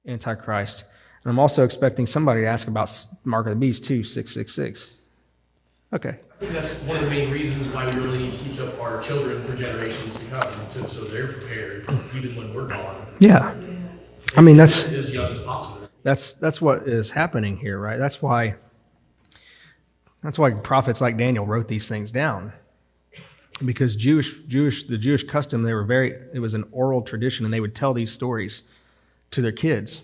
Antichrist. And I'm also expecting somebody to ask about Mark of the Beast too, 666. Okay. I think that's one of the main reasons why we really need to teach up our children for generations to come, so they're prepared even when we're gone. Yeah. I mean, that's as young as possible. That's what is happening here, right? That's why prophets like Daniel wrote these things down. Because the Jewish custom, it was an oral tradition, and they would tell these stories to their kids.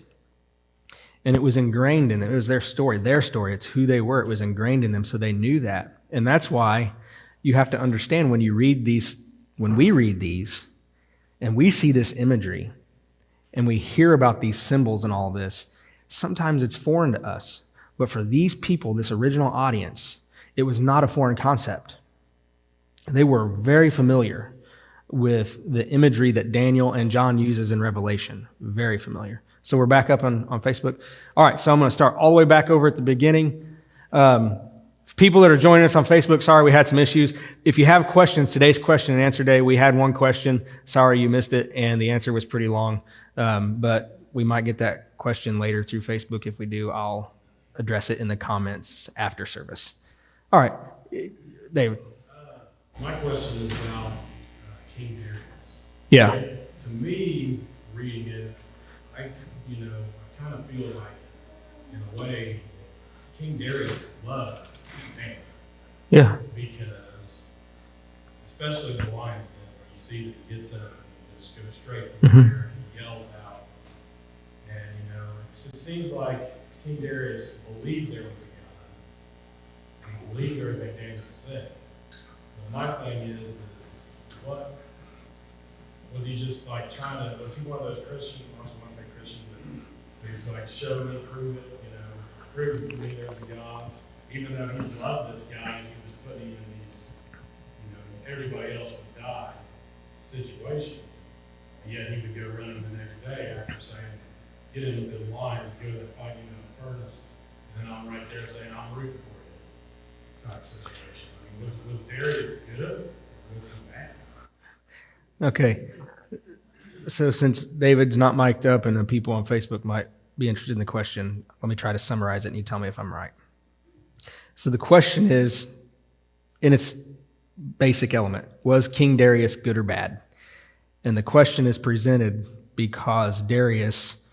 And it was ingrained in them. It was their story. It's who they were. It was ingrained in them, so they knew that. And that's why you have to understand when we read these, and we see this imagery, and we hear about these symbols and all this, sometimes it's foreign to us. But for these people, this original audience, it was not a foreign concept. They were very familiar with the imagery that Daniel and John uses in Revelation. Very familiar. So we're back up on Facebook. All right, so I'm going to start all the way back over at the beginning. For people that are joining us on Facebook, sorry we had some issues. If you have questions, today's question and answer day, we had one question. Sorry you missed it, and the answer was pretty long. But we might get that question later through Facebook. If we do, I'll address it in the comments after service. All right, David. My question is about King Darius. Yeah. To me, reading it, I kind of feel like, in a way, King Darius loved Daniel. Yeah. Because, especially in the lion's den, where you see that he gets up and just goes straight to the air and he yells out. And, it just seems like King Darius believed there was a God. He believed everything Daniel said. But my thing is what was he just like was he one of those Christians, I don't want to say Christians, but he was like, show me, prove it, prove to me there's a God. Even though he loved this guy, he was putting him in these, everybody else would die situations. And yet he would go running the next day after saying, get in with the lions, go to the fight in the furnace, and then I'm right there saying, I'm rooting for you type situation. I mean, was Darius good or was he bad? Okay. So since David's not mic'd up and the people on Facebook might be interested in the question, let me try to summarize it and you tell me if I'm right. So the question is, in its basic element, was King Darius good or bad? And the question is presented because Darius,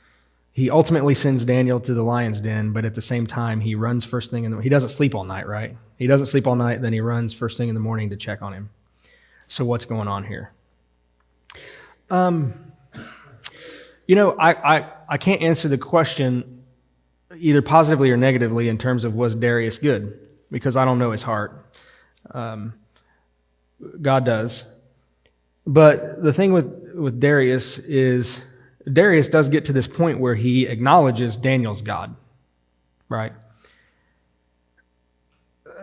he ultimately sends Daniel to the lion's den, but at the same time, he runs first thing he doesn't sleep all night, right? He doesn't sleep all night, then he runs first thing in the morning to check on him. So what's going on here? I can't answer the question either positively or negatively in terms of was Darius good, because I don't know his heart. God does. But the thing with Darius is Darius does get to this point where he acknowledges Daniel's God, right?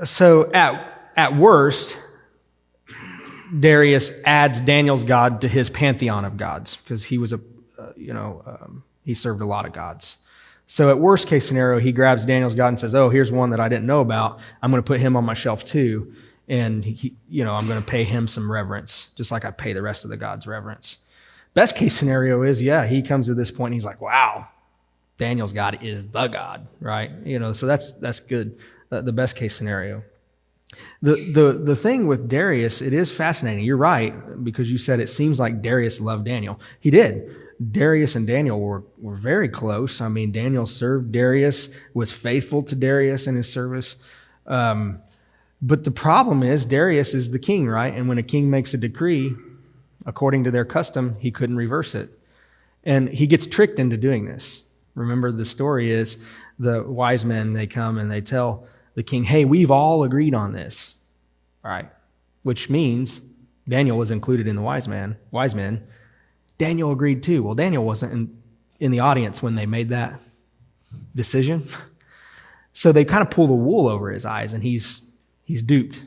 So at worst, Darius adds Daniel's God to his pantheon of gods because he was he served a lot of gods. So at worst case scenario, he grabs Daniel's God and says, oh, here's one that I didn't know about. I'm going to put him on my shelf too. And I'm going to pay him some reverence, just like I pay the rest of the gods reverence. Best case scenario is, he comes to this point and he's like, wow, Daniel's God is the God, right? So that's good. The best case scenario. The thing with Darius, it is fascinating. You're right, because you said it seems like Darius loved Daniel. He did. Darius and Daniel were very close. I mean, Daniel served Darius, was faithful to Darius in his service. But the problem is Darius is the king, right? And when a king makes a decree, according to their custom, he couldn't reverse it. And he gets tricked into doing this. Remember, the story is the wise men, they come and they tell the king, hey, we've all agreed on this, right? Which means Daniel was included in the wise men. Daniel agreed too. Well, Daniel wasn't in the audience when they made that decision. So they kind of pull the wool over his eyes and he's duped.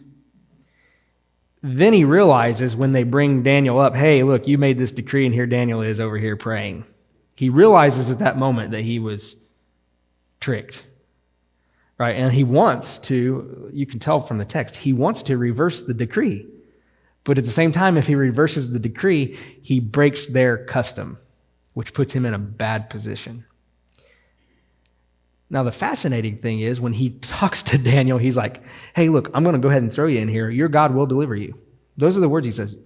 Then he realizes when they bring Daniel up, hey, look, you made this decree and here Daniel is over here praying. He realizes at that moment that he was tricked. Right, and he wants to, you can tell from the text, he wants to reverse the decree. But at the same time, if he reverses the decree, he breaks their custom, which puts him in a bad position. Now, the fascinating thing is when he talks to Daniel, he's like, hey, look, I'm going to go ahead and throw you in here. Your God will deliver you. Those are the words he says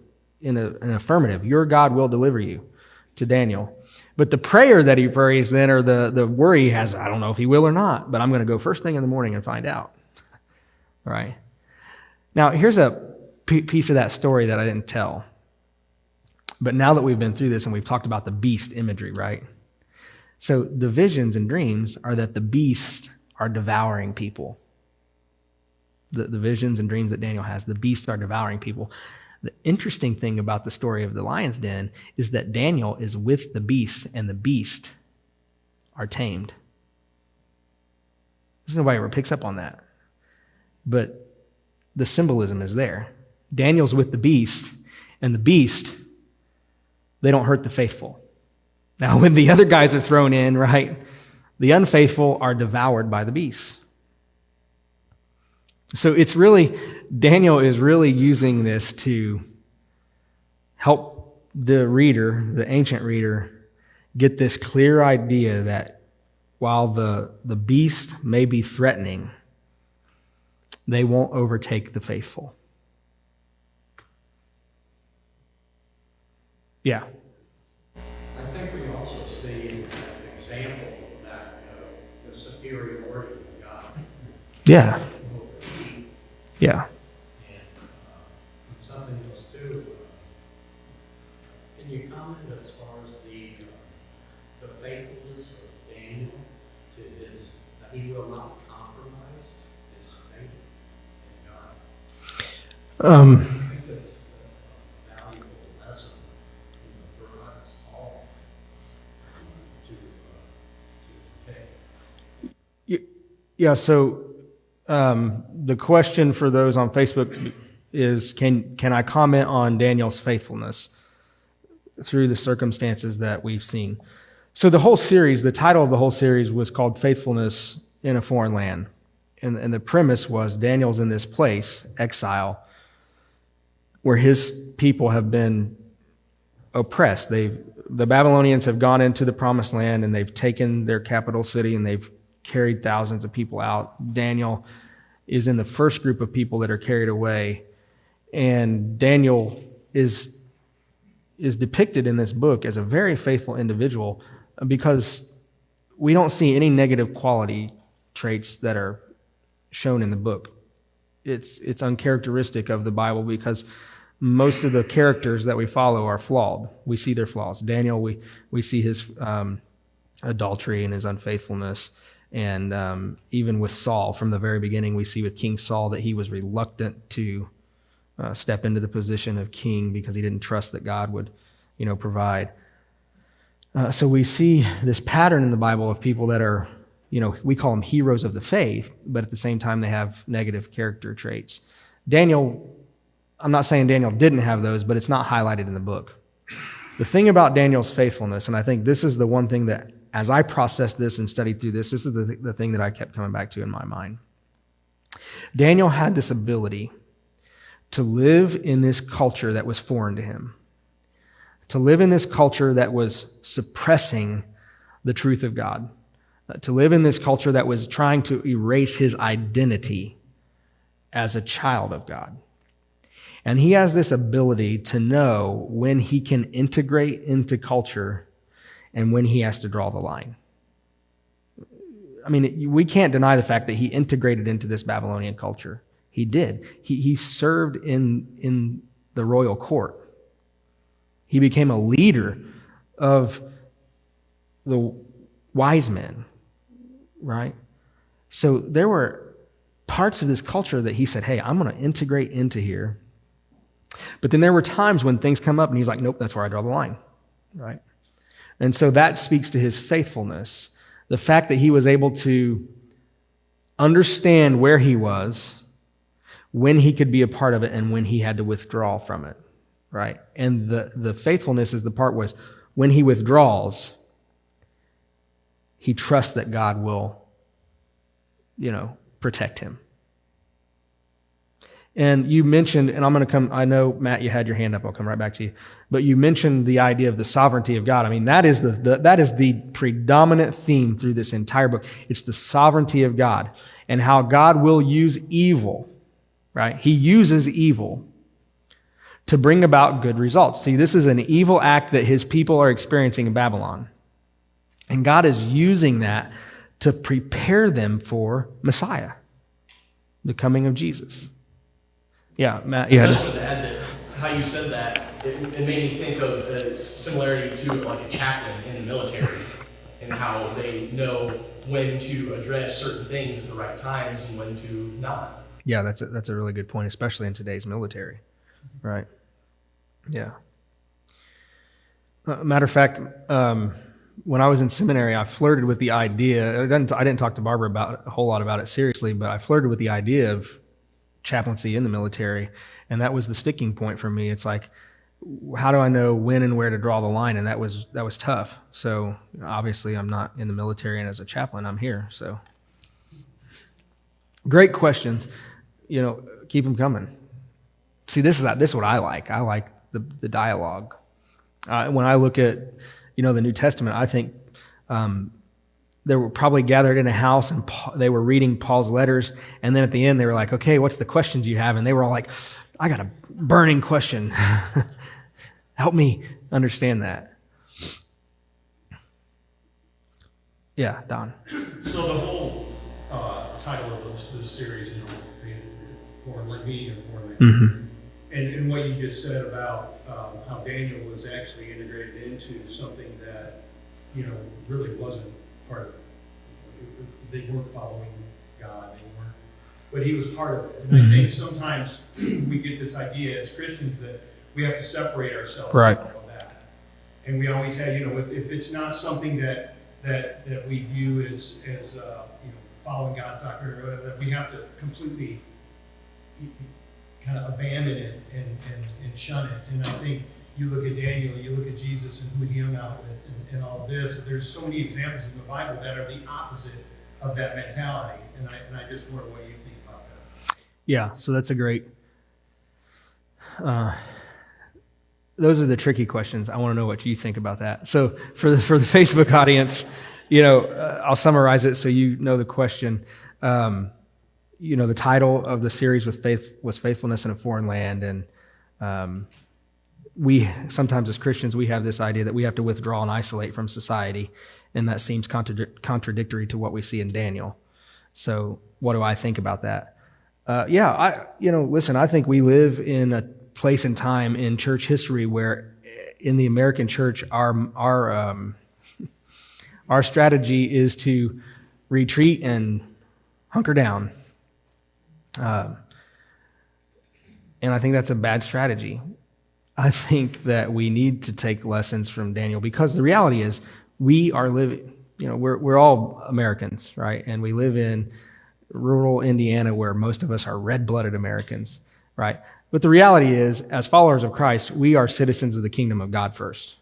in an affirmative. Your God will deliver you to Daniel. But the prayer that he prays then, or the worry he has, I don't know if he will or not, but I'm going to go first thing in the morning and find out. Right? Now, here's a piece of that story that I didn't tell. But now that we've been through this and we've talked about the beast imagery, right? So the visions and dreams are that the beasts are devouring people. The visions and dreams that Daniel has, the beasts are devouring people. The interesting thing about the story of the lion's den is that Daniel is with the beast and the beast are tamed. There's nobody ever picks up on that. But the symbolism is there. Daniel's with the beast, and the beast, they don't hurt the faithful. Now, when the other guys are thrown in, right, the unfaithful are devoured by the beast. So it's really, Daniel is really using this to help the reader, the ancient reader, get this clear idea that while the beast may be threatening, they won't overtake the faithful. Yeah. I think we also see an example of that, the superiority of God. Yeah. over people. Yeah. And something else too. Can you comment as far as the faithfulness of Daniel to his, that he will not compromise his faith in God? I think that's a valuable lesson, for us all to take. Yeah, so the question for those on Facebook is, can I comment on Daniel's faithfulness through the circumstances that we've seen? So the whole series, the title of the whole series was called Faithfulness in a Foreign Land. And the premise was Daniel's in this place, exile, where his people have been oppressed. The Babylonians have gone into the promised land and they've taken their capital city and they've carried thousands of people out. Daniel is in the first group of people that are carried away. And Daniel is depicted in this book as a very faithful individual because we don't see any negative quality traits that are shown in the book. It's uncharacteristic of the Bible because most of the characters that we follow are flawed. We see their flaws. Daniel, we see his adultery and his unfaithfulness. And even with Saul, from the very beginning, we see with King Saul that he was reluctant to step into the position of king because he didn't trust that God would, provide. So we see this pattern in the Bible of people that are, we call them heroes of the faith, but at the same time they have negative character traits. Daniel, I'm not saying Daniel didn't have those, but it's not highlighted in the book. The thing about Daniel's faithfulness, and I think this is the one thing that, as I processed this and studied through this is the thing that I kept coming back to in my mind. Daniel had this ability to live in this culture that was foreign to him, to live in this culture that was suppressing the truth of God, to live in this culture that was trying to erase his identity as a child of God. And he has this ability to know when he can integrate into culture and when he has to draw the line. I mean, we can't deny the fact that he integrated into this Babylonian culture. He did. He served in the royal court. He became a leader of the wise men, right? So there were parts of this culture that he said, hey, I'm going to integrate into here. But then there were times when things come up and he's like, nope, that's where I draw the line, right? And so that speaks to his faithfulness. The fact that he was able to understand where he was, when he could be a part of it, and when he had to withdraw from it, right? And the faithfulness is the part was when he withdraws, he trusts that God will, protect him. And you mentioned, and I'm going to come, I know, Matt, you had your hand up. I'll come right back to you. But you mentioned the idea of the sovereignty of God. I mean, that is the predominant theme through this entire book. It's the sovereignty of God and how God will use evil, right? He uses evil to bring about good results. See, this is an evil act that his people are experiencing in Babylon. And God is using that to prepare them for Messiah, the coming of Jesus. Yeah, Matt, you I had just wanted to add that how you said that, it made me think of a similarity to like a chaplain in the military and how they know when to address certain things at the right times and when to not. Yeah, that's a really good point, especially in today's military, right? Yeah. Matter of fact, when I was in seminary, I flirted with the idea. I didn't talk to Barbara about a whole lot about it seriously, but I flirted with the idea of chaplaincy in the military, and that was the sticking point for me. It's like, how do I know when and where to draw the line? And that was tough. So obviously, I'm not in the military, and as a chaplain, I'm here. So great questions. Keep them coming. See, this is what I like. I like the dialogue. When I look at the New Testament, I think they were probably gathered in a house and they were reading Paul's letters. And then at the end, they were like, okay, what's the questions you have? And they were all like, I got a burning question. Help me understand that. Yeah, Don. So the whole title of this series, Foreign Land, being in foreign land. Mm-hmm. And what you just said about how Daniel was actually integrated into something that, really wasn't part of it. They weren't following God, but he was part of it. And I think sometimes we get this idea as Christians that we have to separate ourselves Right. from all of that. And we always have, if it's not something that we view as following God's doctrine or whatever, that we have to completely kind of abandon it and shun it. And I think you look at Daniel, you look at Jesus and who he hung out with and all of this. There's so many examples in the Bible that are the opposite of that mentality. And I just wonder what you think about that. Yeah, so that's a great... those are the tricky questions. I want to know what you think about that. So for the Facebook audience, I'll summarize it so you know the question. The title of the series was Faithfulness in a Foreign Land. And we sometimes as Christians, we have this idea that we have to withdraw and isolate from society. And that seems contradictory to what we see in Daniel. So what do I think about that? Listen, I think we live in a place and time in church history where in the American church, our strategy is to retreat and hunker down. And I think that's a bad strategy. I think that we need to take lessons from Daniel because the reality is we are living, we're all Americans, right? And we live in rural Indiana where most of us are red-blooded Americans, right? But the reality is, as followers of Christ, we are citizens of the kingdom of God first.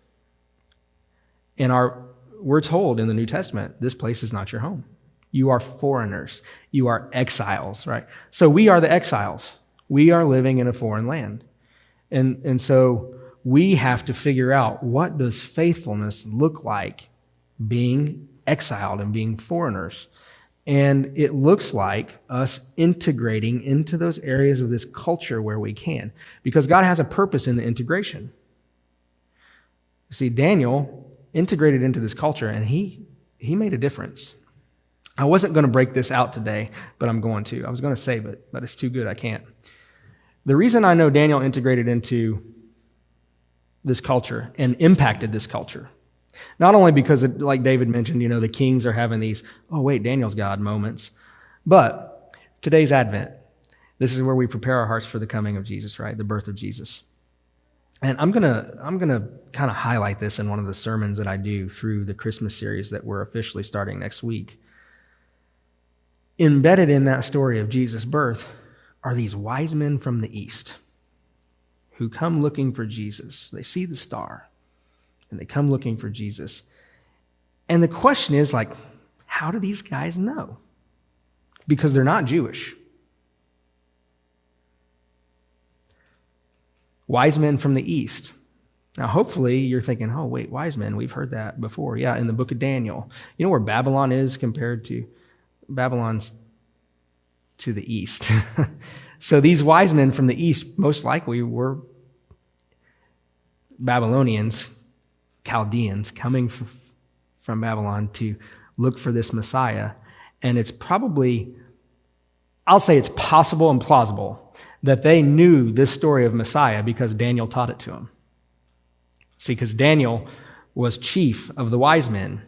And we're told in the New Testament, this place is not your home. You are foreigners. You are exiles, right? So we are the exiles. We are living in a foreign land. And so we have to figure out, what does faithfulness look like being exiled and being foreigners? And it looks like us integrating into those areas of this culture where we can, because God has a purpose in the integration. See, Daniel integrated into this culture, and he made a difference. I wasn't going to break this out today, but I'm going to. I was going to save it, but it's too good, I can't. The reason I know Daniel integrated into this culture and impacted this culture, not only because, like David mentioned, the kings are having these, oh wait, Daniel's God moments, but today's Advent. This is where we prepare our hearts for the coming of Jesus, right? The birth of Jesus. And I'm gonna kind of highlight this in one of the sermons that I do through the Christmas series that we're officially starting next week. Embedded in that story of Jesus' birth are these wise men from the east who come looking for Jesus. They see the star and they come looking for Jesus. And the question is, how do these guys know? Because they're not Jewish. wise men from the east. Now, hopefully, you're thinking, oh, wait, wise men, we've heard that before. Yeah, in the book of Daniel. You know where Babylon is compared to Babylon's to the east. So these wise men from the east most likely were Babylonians, Chaldeans, coming from Babylon to look for this Messiah. And it's probably, I'll say it's possible and plausible that they knew this story of Messiah because Daniel taught it to them. See, because Daniel was chief of the wise men.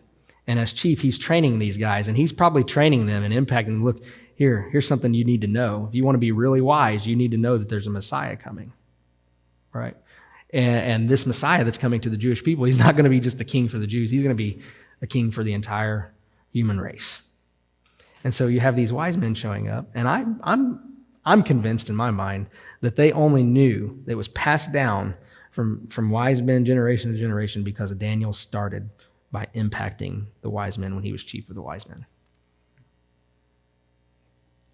And as chief, he's training these guys. And he's probably training them and impacting them. Look, here's something you need to know. If you want to be really wise, you need to know that there's a Messiah coming. Right? And this Messiah that's coming to the Jewish people, he's not going to be just a king for the Jews. He's going to be a king for the entire human race. And so you have these wise men showing up. And I'm convinced in my mind that they only knew that it was passed down from wise men generation to generation because Daniel started by impacting the wise men when he was chief of the wise men.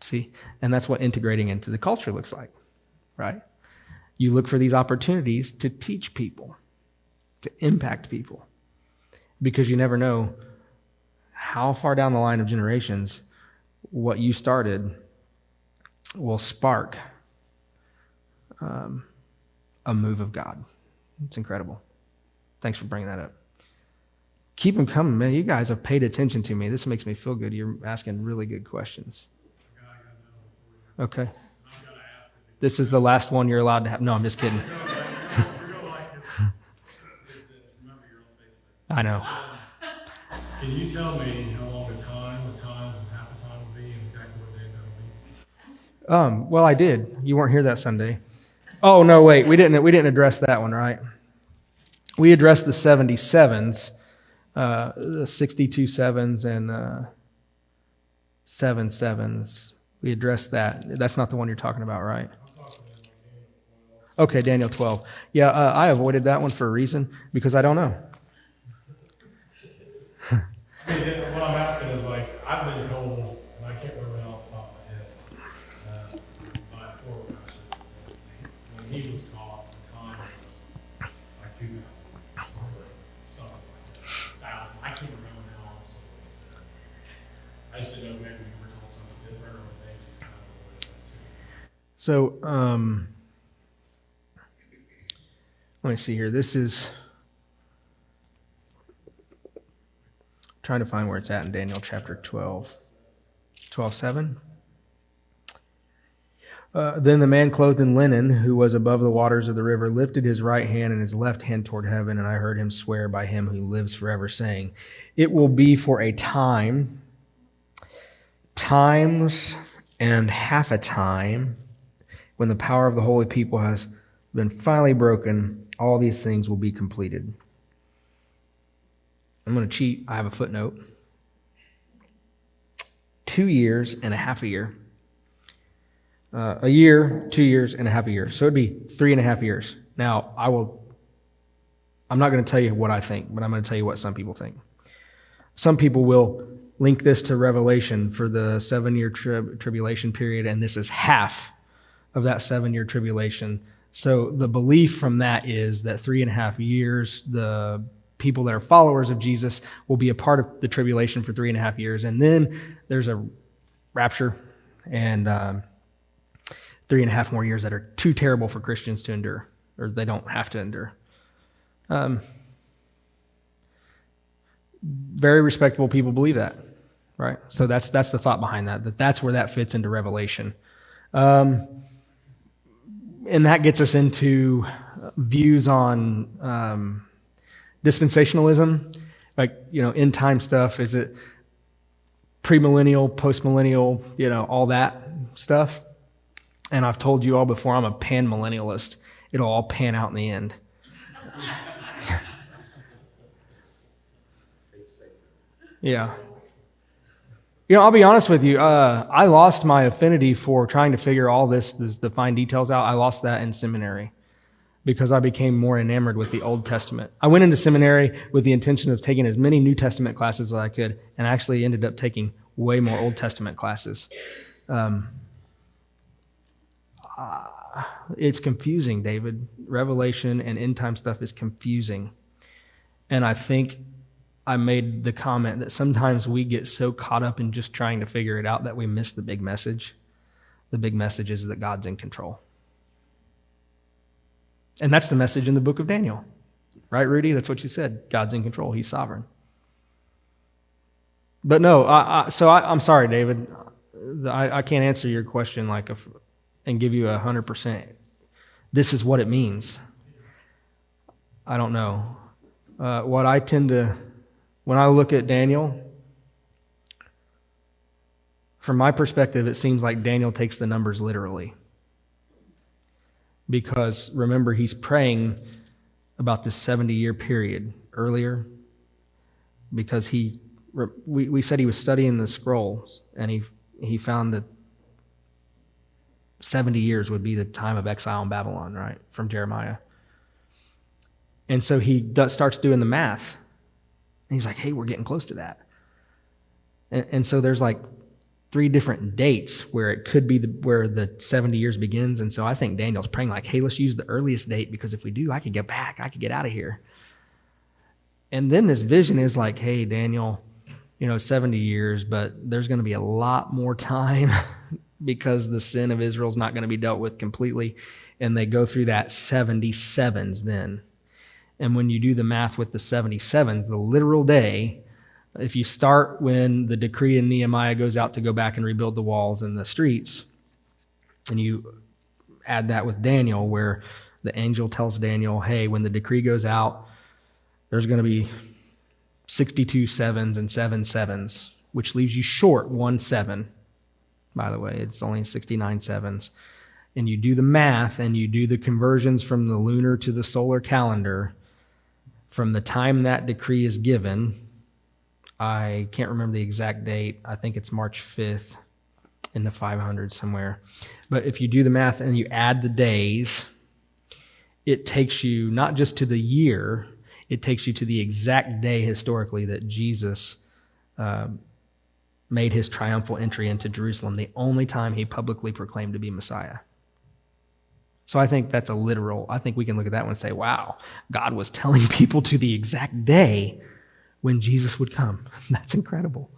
See? And that's what integrating into the culture looks like, right? You look for these opportunities to teach people, to impact people, because you never know how far down the line of generations what you started will spark a move of God. It's incredible. Thanks for bringing that up. Keep them coming, man. You guys have paid attention to me. This makes me feel good. You're asking really good questions. Okay. This is the last one you're allowed to have. No, I'm just kidding. I know. Can you tell me how long the time, and half the time will be, and exactly what day that'll be? Well, I did. You weren't here that Sunday. Oh no, wait. We didn't address that one, right? We addressed the 77s, the 62 sevens and 7 sevens. We addressed that. That's not the one you're talking about, right? Okay, Daniel 12. Yeah, I avoided that one for a reason, because I don't know. I mean, what I'm asking is, like, I've been told, and I can't remember it off the top of my head, by a forward pastor, when he was taught, the time was like 2,000, something like that. 1,000. I can't remember now, honestly, what he said. I just didn't know maybe we were told something different, or they just kind of avoided that too. So, let me see here. This is trying to find where it's at in Daniel chapter 12. 12:7. Then the man clothed in linen, who was above the waters of the river, lifted his right hand and his left hand toward heaven, and I heard him swear by him who lives forever, saying, "It will be for a time, times and half a time, when the power of the holy people has been finally broken, all these things will be completed." I'm going to cheat. I have a footnote. 2 years and a half a year. A year, 2 years, and a half a year. So it'd be 3.5 years. Now, I'm not going to tell you what I think, but I'm going to tell you what some people think. Some people will link this to Revelation for the 7-year tribulation period, and this is half of that 7-year tribulation. So the belief from that is that 3.5 years, the people that are followers of Jesus will be a part of the tribulation for 3.5 years. And then there's a rapture and 3.5 more years that are too terrible for Christians to endure, or they don't have to endure. Very respectable people believe that, right? So that's the thought behind that's where that fits into Revelation. And that gets us into views on dispensationalism, like, end time stuff. Is it premillennial, postmillennial, all that stuff? And I've told you all before, I'm a pan-millennialist. It'll all pan out in the end. Yeah. I'll be honest with you. I lost my affinity for trying to figure all the fine details out. I lost that in seminary because I became more enamored with the Old Testament. I went into seminary with the intention of taking as many New Testament classes as I could, and I actually ended up taking way more Old Testament classes. It's confusing, David. Revelation and end time stuff is confusing. And I think I made the comment that sometimes we get so caught up in just trying to figure it out that we miss the big message. The big message is that God's in control. And that's the message in the book of Daniel. Right, Rudy? That's what you said. God's in control. He's sovereign. But no, I'm sorry, David. I can't answer your question and give you 100%. This is what it means. I don't know. What I tend to, when I look at Daniel, from my perspective, it seems like Daniel takes the numbers literally. Because remember, he's praying about this 70-year period earlier, because we said he was studying the scrolls, and he found that 70 years would be the time of exile in Babylon, right, from Jeremiah. And so he starts doing the math, and he's like, hey, we're getting close to that. And so there's like 3 different dates where it could be where the 70 years begins. And so I think Daniel's praying like, hey, let's use the earliest date, because if we do, I could get back. I could get out of here. And then this vision is like, hey, Daniel, 70 years, but there's going to be a lot more time because the sin of Israel is not going to be dealt with completely. And they go through that 77s then. And when you do the math with the 77s, the literal day, if you start when the decree in Nehemiah goes out to go back and rebuild the walls and the streets, and you add that with Daniel, where the angel tells Daniel, hey, when the decree goes out, there's going to be 62 sevens and 7 sevens, which leaves you short 1 7. By the way, it's only 69 sevens. And you do the math and you do the conversions from the lunar to the solar calendar, from the time that decree is given, I can't remember the exact date. I think it's March 5th in the 500s somewhere. But if you do the math and you add the days, it takes you not just to the year, it takes you to the exact day historically that Jesus made his triumphal entry into Jerusalem, the only time he publicly proclaimed to be Messiah. So I think that's I think we can look at that one and say, wow, God was telling people to the exact day when Jesus would come. That's incredible.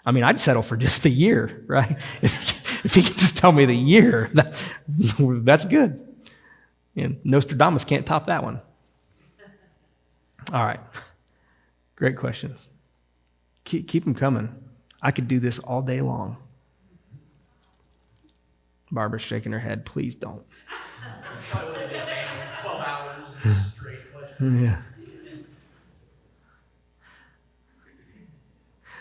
I mean, I'd settle for just the year, right? If he could just tell me the year, that's good. And Nostradamus can't top that one. All right. Great questions. Keep them coming. I could do this all day long. Barbara's shaking her head. Please don't. Probably would have been 12 hours straight questions. Yeah.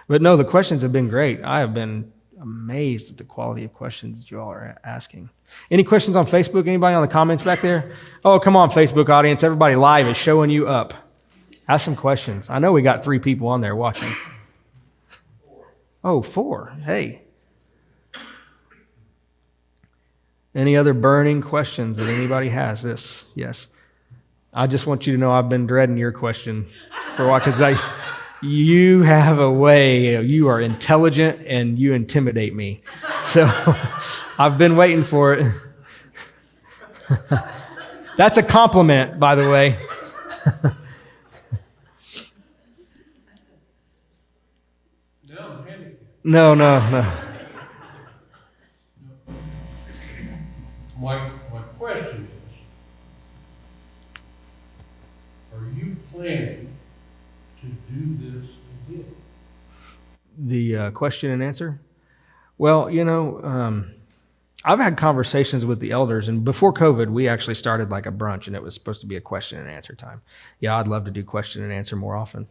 But no, the questions have been great. I have been amazed at the quality of questions that you all are asking. Any questions on Facebook? Anybody on the comments back there? Oh, come on, Facebook audience. Everybody live is showing you up. Ask some questions. I know we got 3 people on there watching. 4. Hey. Any other burning questions that anybody has? This? Yes. I just want you to know I've been dreading your question for a while, because you have a way, you are intelligent and you intimidate me. So I've been waiting for it. That's a compliment, by the way. No. My question is, are you planning to do this again? The question and answer? Well, I've had conversations with the elders, and before COVID, we actually started like a brunch, and it was supposed to be a question and answer time. Yeah, I'd love to do question and answer more often.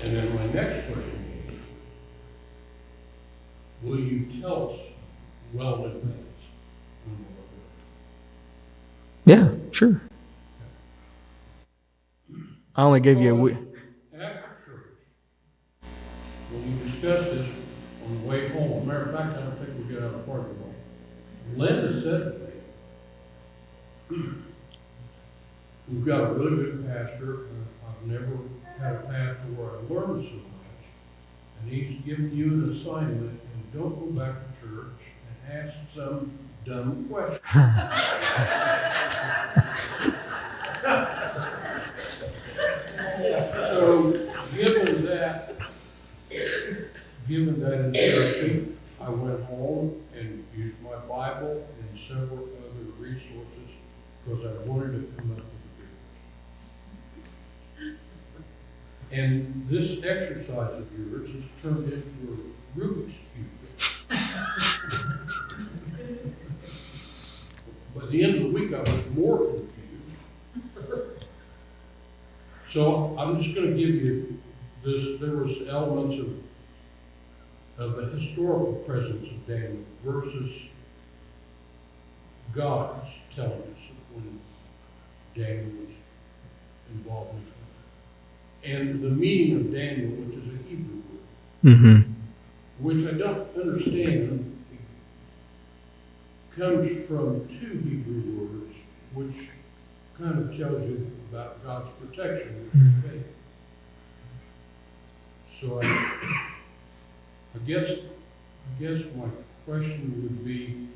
And then my next question is, will you tell us well in advance? Yeah, sure. I only gave you a week. After church, when you discuss this on the way home, matter of fact, I don't think we'll get out of the parking lot. Linda said to me, we've got a really good pastor, and I've never had a pastor where I learned so much, and he's given you an assignment, and don't go back to church ask some dumb question. So, given that instruction, I went home and used my Bible and several other resources because I wanted to come up with a good question. And this exercise of yours has turned into a Rubik's Cube. By the end of the week, I was more confused. So I'm just going to give you this. There was elements of the historical presence of Daniel versus God's telling us when Daniel was involved in it. And the meaning of Daniel, which is a Hebrew word, which I don't understand, comes from two Hebrew words, which kind of tells you about God's protection with your faith. So I guess my question would be,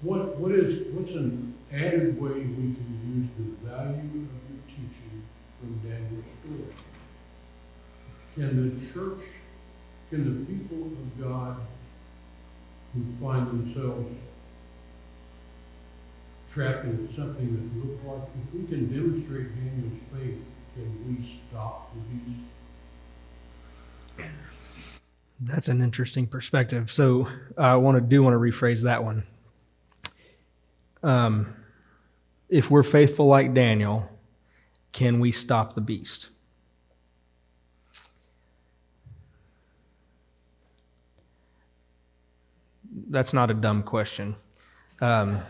what's an added way we can use the value of your teaching from Daniel's story? Can the church, can the people of God who find themselves trapped in something that looks like, if we can demonstrate Daniel's faith, can we stop the beast? That's an interesting perspective. So I want to rephrase that one. If we're faithful like Daniel, can we stop the beast? That's not a dumb question. I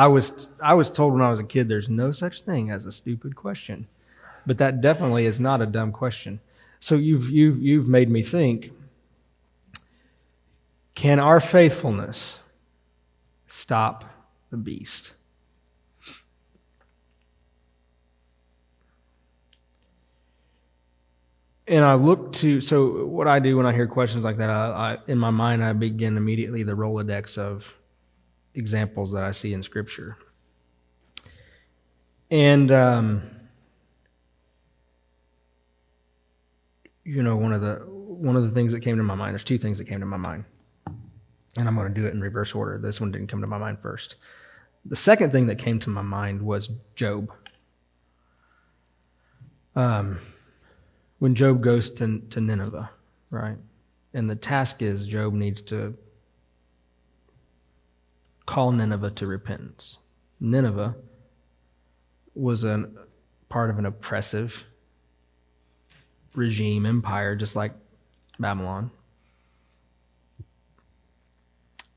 was told when I was a kid there's no such thing as a stupid question. But that definitely is not a dumb question. So you've made me think, can our faithfulness stop the beast? And I look to, so what I do when I hear questions like that, I in my mind, I begin immediately the Rolodex of examples that I see in Scripture. And, one of the things that came to my mind, there's two things that came to my mind. And I'm going to do it in reverse order. This one didn't come to my mind first. The second thing that came to my mind was Job. When Job goes to Nineveh, right? And the task is Job needs to call Nineveh to repentance. Nineveh was a part of an oppressive regime, empire, just like Babylon.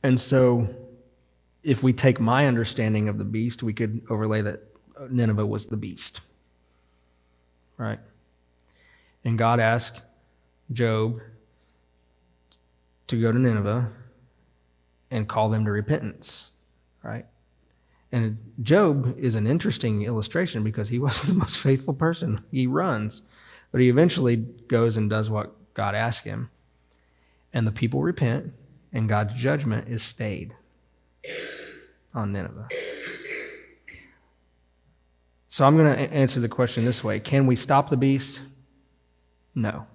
And so if we take my understanding of the beast, we could overlay that Nineveh was the beast, right? And God asked Job to go to Nineveh and call them to repentance, right? And Job is an interesting illustration because he wasn't the most faithful person. He runs, but he eventually goes and does what God asked him. And the people repent, and God's judgment is stayed on Nineveh. So I'm going to answer the question this way. Can we stop the beast? No,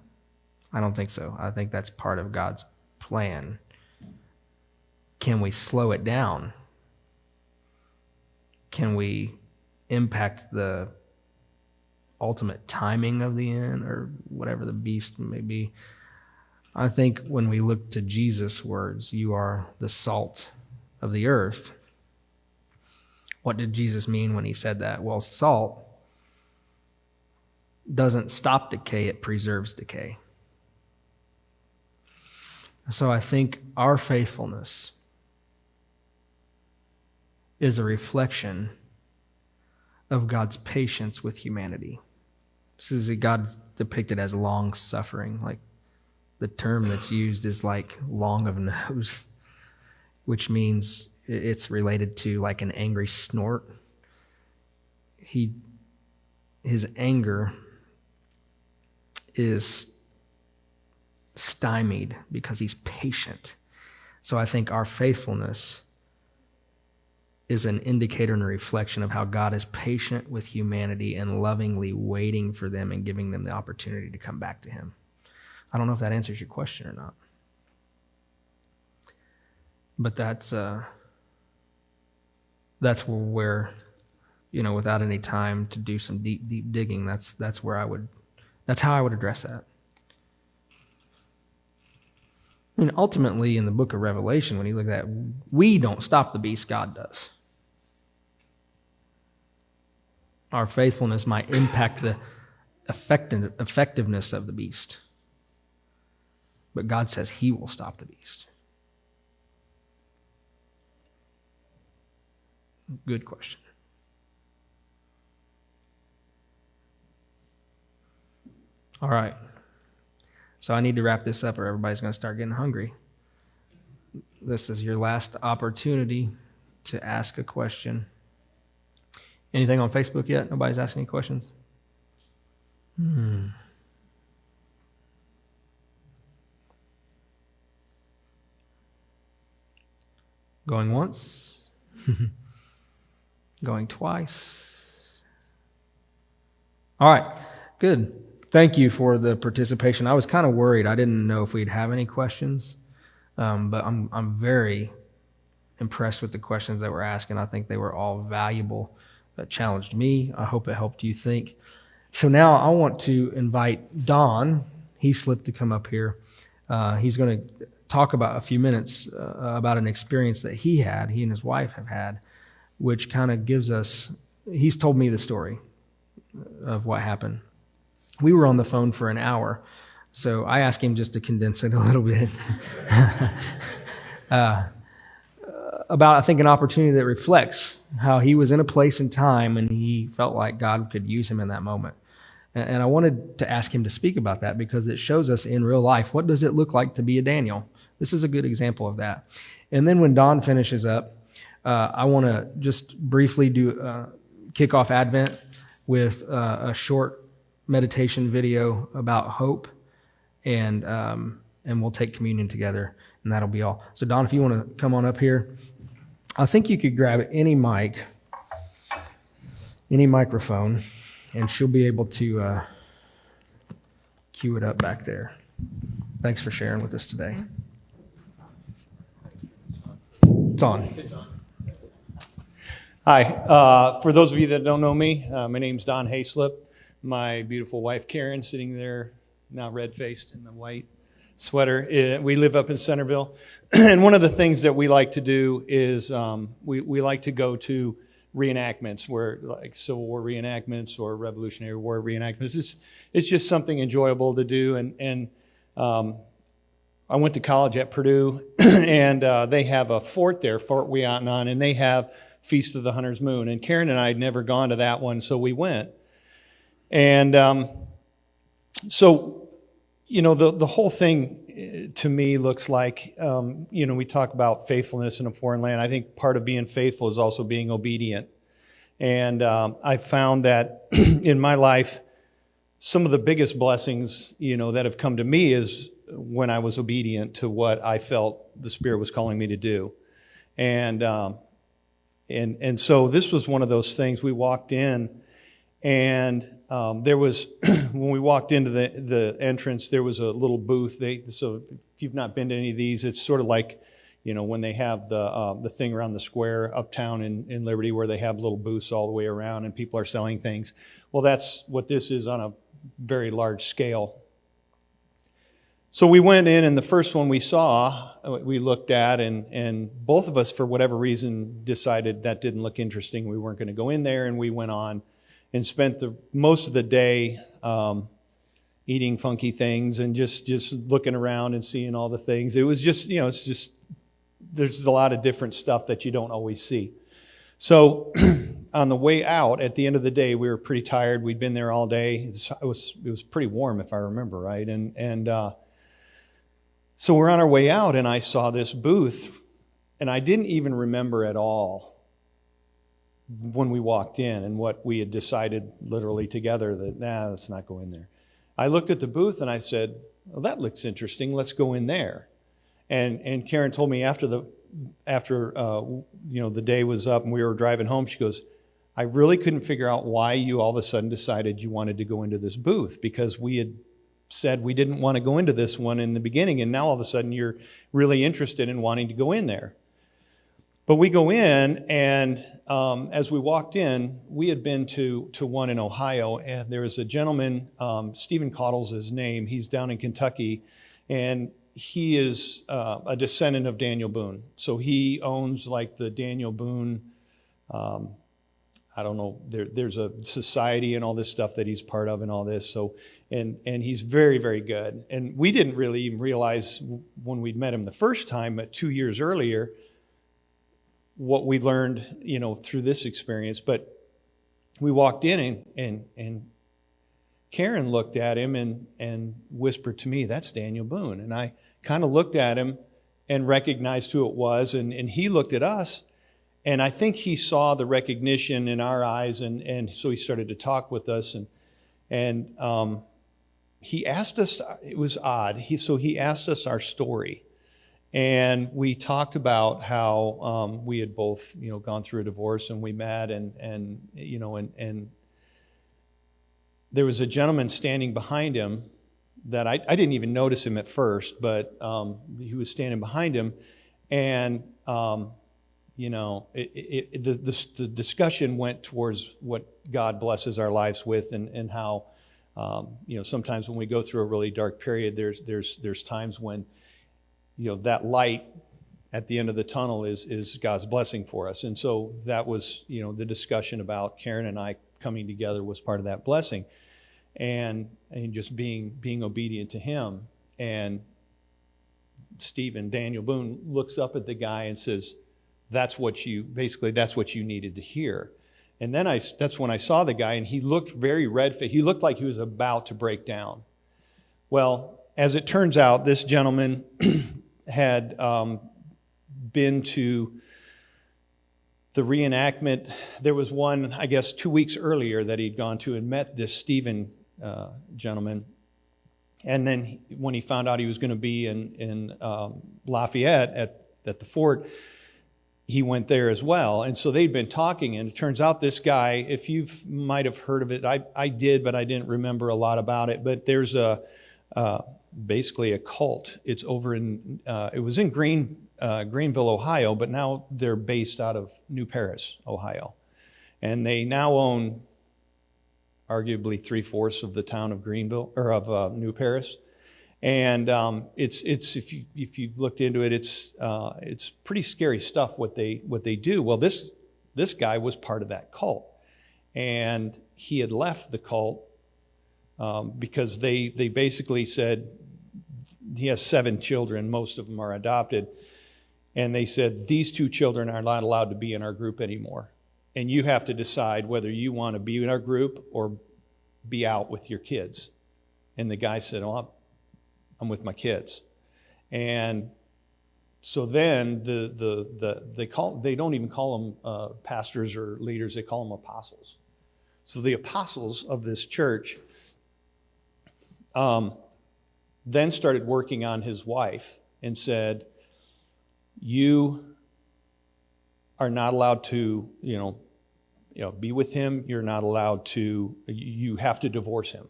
I don't think so. I think that's part of God's plan. Can we slow it down? Can we impact the ultimate timing of the end or whatever the beast may be? I think when we look to Jesus' words, you are the salt of the earth. What did Jesus mean when he said that? Well, salt doesn't stop decay, it preserves decay. So I think our faithfulness is a reflection of God's patience with humanity. This is God's depicted as long-suffering. Like the term that's used is like long of nose, which means it's related to like an angry snort. His anger is stymied because he's patient. So I think our faithfulness is an indicator and a reflection of how God is patient with humanity and lovingly waiting for them and giving them the opportunity to come back to him. I don't know if that answers your question or not. But that's where, without any time to do some deep digging, that's how I would address that. I mean, ultimately, in the book of Revelation, when you look at that, we don't stop the beast, God does. Our faithfulness might impact the effectiveness of the beast. But God says he will stop the beast. Good question. All right. So I need to wrap this up or everybody's going to start getting hungry. This is your last opportunity to ask a question. Anything on Facebook yet? Nobody's asking any questions? Going once? Going twice? All right, good. Thank you for the participation. I was kind of worried. I didn't know if we'd have any questions, but I'm very impressed with the questions that were asked, and I think they were all valuable. That challenged me. I hope it helped you think. So now I want to invite Don. He slipped to come up here. He's going to talk about a few minutes about an experience that he and his wife have had, which kind of gives us, he's told me the story of what happened. We were on the phone for an hour, so I asked him just to condense it a little bit. About, I think, an opportunity that reflects how he was in a place and time and he felt like God could use him in that moment. And I wanted to ask him to speak about that because it shows us in real life, what does it look like to be a Daniel? This is a good example of that. And then when Don finishes up, I want to just briefly kick off Advent with a short meditation video about hope, and we'll take communion together, and that'll be all. So Don, if you want to come on up here, I think you could grab any microphone, and she'll be able to cue it up back there. Thanks for sharing with us today. It's on. Hi. For those of you that don't know me, my name's Don Hayslip. My beautiful wife, Karen, sitting there, now red-faced in the white sweater. We live up in Centerville. And one of the things that we like to do is we like to go to reenactments, where like Civil War reenactments or Revolutionary War reenactments. It's just something enjoyable to do. And I went to college at Purdue, and they have a fort there, Fort Weohtannon, and they have Feast of the Hunter's Moon. And Karen and I had never gone to that one, so we went. And so, the whole thing to me looks like, we talk about faithfulness in a foreign land. I think part of being faithful is also being obedient. And I found that in my life, some of the biggest blessings, that have come to me is when I was obedient to what I felt the Spirit was calling me to do. And so this was one of those things. We walked in, and there was, when we walked into the entrance, there was a little booth. So if you've not been to any of these, it's sort of like, when they have the thing around the square uptown in Liberty, where they have little booths all the way around and people are selling things. Well, that's what this is on a very large scale. So we went in, and the first one we saw, we looked at, and both of us, for whatever reason, decided that didn't look interesting. We weren't going to go in there, and we went on and spent most of the day eating funky things and just looking around and seeing all the things. It was just, there's a lot of different stuff that you don't always see. So on the way out, at the end of the day, we were pretty tired. We'd been there all day. It was pretty warm, if I remember right. And so we're on our way out, and I saw this booth, and I didn't even remember at all when we walked in and what we had decided literally together that, let's not go in there. I looked at the booth and I said, well, that looks interesting. Let's go in there. And Karen told me after the day was up and we were driving home, she goes, I really couldn't figure out why you all of a sudden decided you wanted to go into this booth, because we had said we didn't want to go into this one in the beginning, and now all of a sudden you're really interested in wanting to go in there. But we go in, and as we walked in, we had been to one in Ohio, and there was a gentleman, Stephen Caudle's his name. He's down in Kentucky, and he is a descendant of Daniel Boone. So he owns like the Daniel Boone, I don't know, there's a society and all this stuff that he's part of and all this. So, and he's very, very good. And we didn't really even realize when we'd met him the first time, 2 years earlier, what we learned, through this experience. But we walked in and Karen looked at him and whispered to me, that's Daniel Boone. And I kind of looked at him and recognized who it was. And he looked at us. And I think he saw the recognition in our eyes, and so he started to talk with us. And he asked us, it was odd, he asked us our story. And we talked about how we had both, gone through a divorce, and we met, and there was a gentleman standing behind him that I didn't even notice him at first, but he was standing behind him, and the discussion went towards what God blesses our lives with, and how sometimes when we go through a really dark period, there's times when that light at the end of the tunnel is God's blessing for us. And so that was the discussion about Karen and I coming together was part of that blessing, and just being obedient to Him. And Daniel Boone looks up at the guy and says, that's what you needed to hear. And then that's when I saw the guy, and he looked very red-faced. He looked like he was about to break down. Well, as it turns out, this gentleman had been to the reenactment. There was one, I guess, 2 weeks earlier that he'd gone to and met this Stephen gentleman. And then when he found out he was going to be in Lafayette at the fort, he went there as well. And so they'd been talking, and it turns out this guy, if you might have heard of it, I did, but I didn't remember a lot about it. But there's basically a cult. It's over in, it was in Greenville, Ohio, but now they're based out of New Paris, Ohio. And they now own arguably 3/4 of the town of Greenville, or of New Paris. And it's if you've looked into it, it's pretty scary stuff what they do. Well, this guy was part of that cult, and he had left the cult because they basically said he has 7 children, most of them are adopted, and they said these 2 children are not allowed to be in our group anymore, and you have to decide whether you want to be in our group or be out with your kids. And the guy said, "Oh, I'm with my kids." And so then they don't even call them pastors or leaders, they call them apostles. So the apostles of this church then started working on his wife and said, you are not allowed to be with him. You're not allowed to, you have to divorce him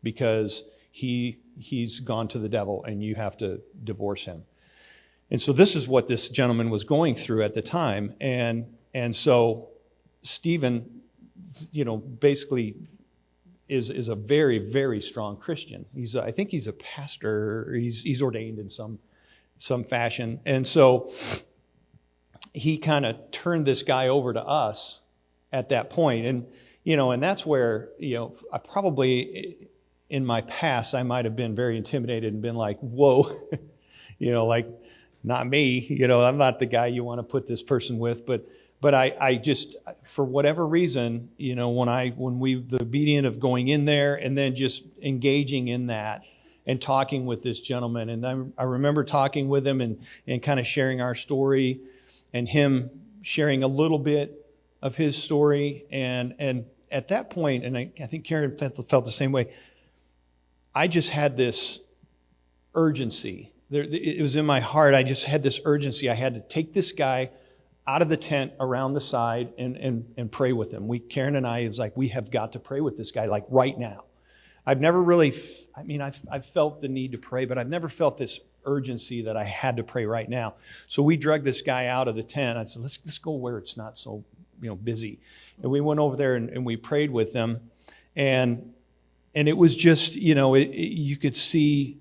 because he's gone to the devil, and you have to divorce him. And so this is what this gentleman was going through at the time. And so Stephen, basically is a very, very strong Christian. I think he's a pastor. He's ordained in some fashion. And so he kind of turned this guy over to us at that point. And that's where, I probably, in my past, I might have been very intimidated and been like, whoa, like, not me, I'm not the guy you want to put this person with. But I just, for whatever reason, when the obedient of going in there and then just engaging in that and talking with this gentleman. And I remember talking with him and kind of sharing our story, and him sharing a little bit of his story. And at that point, and I think Karen felt the same way, I just had this urgency. It was in my heart. I just had this urgency. I had to take this guy out of the tent around the side and pray with him. Karen and I, it's like, we have got to pray with this guy, like right now. I've never really, I've felt the need to pray, but I've never felt this urgency that I had to pray right now. So we dragged this guy out of the tent. I said, let's go where it's not so, busy. And we went over there and we prayed with them. And it was just, you could see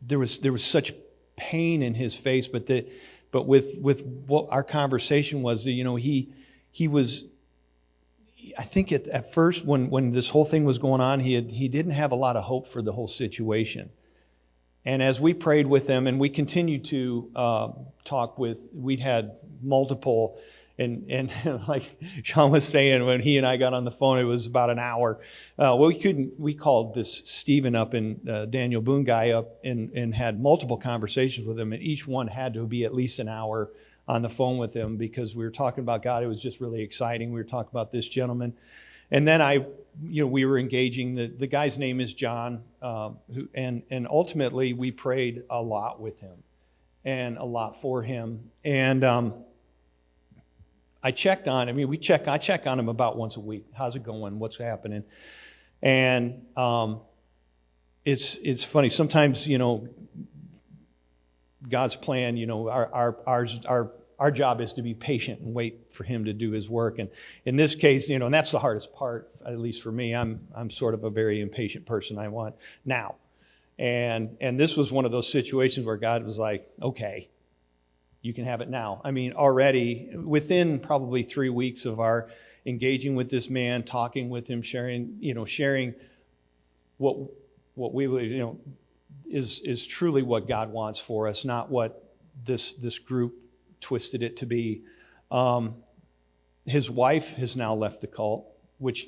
there was such pain in his face, but with what our conversation was, he was, I think at first when this whole thing was going on, he didn't have a lot of hope for the whole situation. And as we prayed with him, and we continued to talk with, we'd had multiple, and like Sean was saying, when he and I got on the phone, it was about an hour. We called this Stephen up and Daniel Boone guy up and had multiple conversations with him, and each one had to be at least an hour on the phone with him, because we were talking about God. It was just really exciting. We were talking about this gentleman. And then we were engaging. The guy's name is John, and ultimately we prayed a lot with him and a lot for him. And I checked on him. I check on him about once a week. How's it going? What's happening? And it's funny. Sometimes, God's plan, our job is to be patient and wait for him to do his work. And in this case, and that's the hardest part, at least for me. I'm sort of a very impatient person. I want now. And this was one of those situations where God was like, okay, you can have it now. Already within probably 3 weeks of our engaging with this man, talking with him, sharing what we is truly what God wants for us, not what this group twisted it to be. His wife has now left the cult, which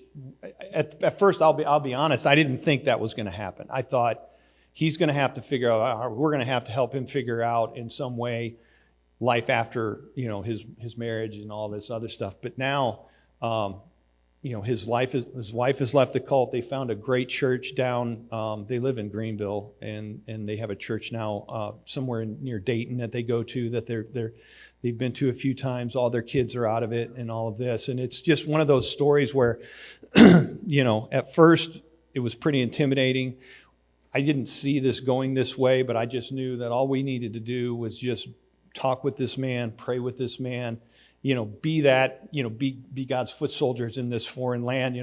at first, I'll be honest, I didn't think that was going to happen. I thought he's going to have to figure out, we're going to have to help him figure out in some way life after his marriage and all this other stuff. But now his wife has left the cult. They found a great church down. They live in Greenville, and they have a church now somewhere near Dayton that they go to, that they've been to a few times. All their kids are out of it, and all of this. And it's just one of those stories where, at first it was pretty intimidating. I didn't see this going this way, but I just knew that all we needed to do was just talk with this man, pray with this man. Be God's foot soldiers in this foreign land.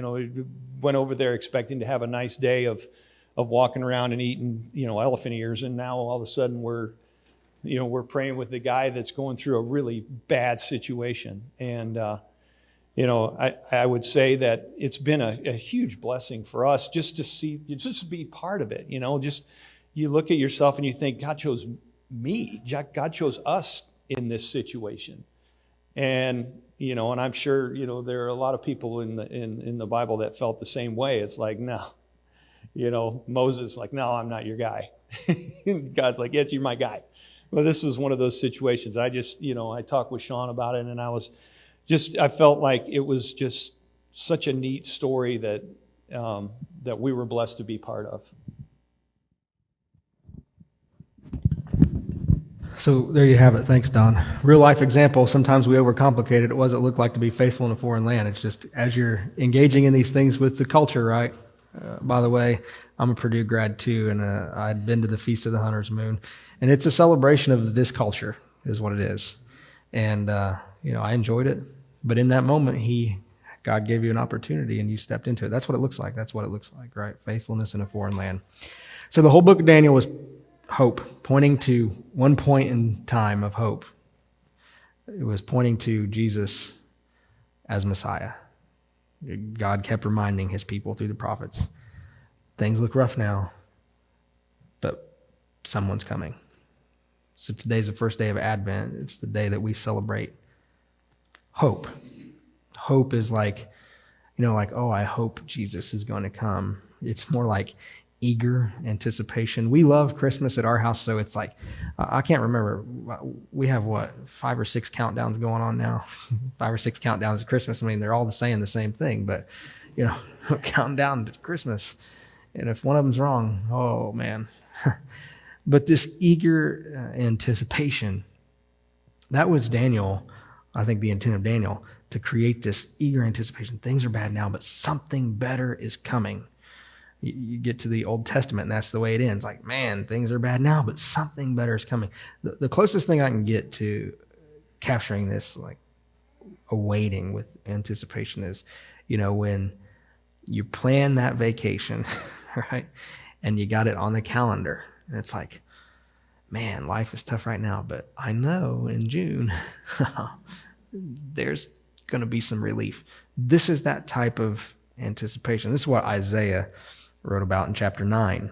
Went over there expecting to have a nice day of walking around and eating, elephant ears, and now all of a sudden we're praying with the guy that's going through a really bad situation. And I would say that it's been a huge blessing for us just to be part of it. You look at yourself and you think, God chose me. God chose us in this situation. And and I'm sure there are a lot of people in the Bible that felt the same way. It's like, no, Moses, like, no, I'm not your guy. God's like, yes, you're my guy. Well, this was one of those situations. I just I talked with Sean about it, and I felt like it was just such a neat story that we were blessed to be part of. So there you have it. Thanks, Don. Real life example. Sometimes we overcomplicate it. What does it look like to be faithful in a foreign land? It's just as you're engaging in these things with the culture, right? By the way, I'm a Purdue grad too, and I'd been to the Feast of the Hunter's Moon, and it's a celebration of this culture, is what it is. And I enjoyed it, but in that moment, God gave you an opportunity, and you stepped into it. That's what it looks like. That's what it looks like, right? Faithfulness in a foreign land. So the whole book of Daniel was hope, pointing to one point in time of hope. It was pointing to Jesus as Messiah. God kept reminding his people through the prophets, things look rough now, but someone's coming. So today's the first day of Advent. It's the day that we celebrate hope. Hope is like, oh, I hope Jesus is going to come. It's more like eager anticipation. We love Christmas at our house, so it's like, I can't remember. We have 5 or 6 countdowns going on now. 5 or 6 countdowns of Christmas. They're all saying the same thing, but counting down to Christmas. And if one of them's wrong, oh man. But this eager anticipation, that was Daniel, I think the intent of Daniel, to create this eager anticipation. Things are bad now, but something better is coming. You get to the Old Testament, and that's the way it ends. Like, man, things are bad now, but something better is coming. The closest thing I can get to capturing this, like, awaiting with anticipation is, when you plan that vacation, right? And you got it on the calendar. And it's like, man, life is tough right now, but I know in June, there's going to be some relief. This is that type of anticipation. This is what Isaiah wrote about in chapter 9.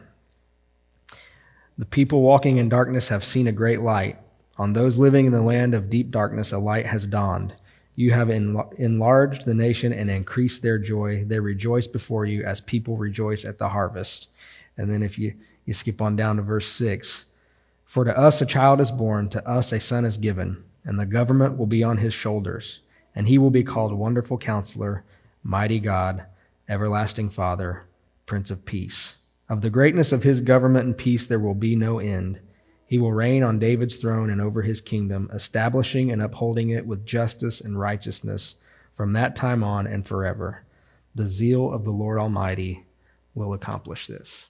The people walking in darkness have seen a great light. On those living in the land of deep darkness, a light has dawned. You have enlarged the nation and increased their joy. They rejoice before you as people rejoice at the harvest. And then if you skip on down to verse 6, for to us a child is born, to us a son is given, and the government will be on his shoulders, and he will be called Wonderful Counselor, Mighty God, Everlasting Father, Prince of Peace. Of the greatness of his government and peace there will be no end. He will reign on David's throne and over his kingdom, establishing and upholding it with justice and righteousness from that time on and forever. The zeal of the Lord Almighty will accomplish this.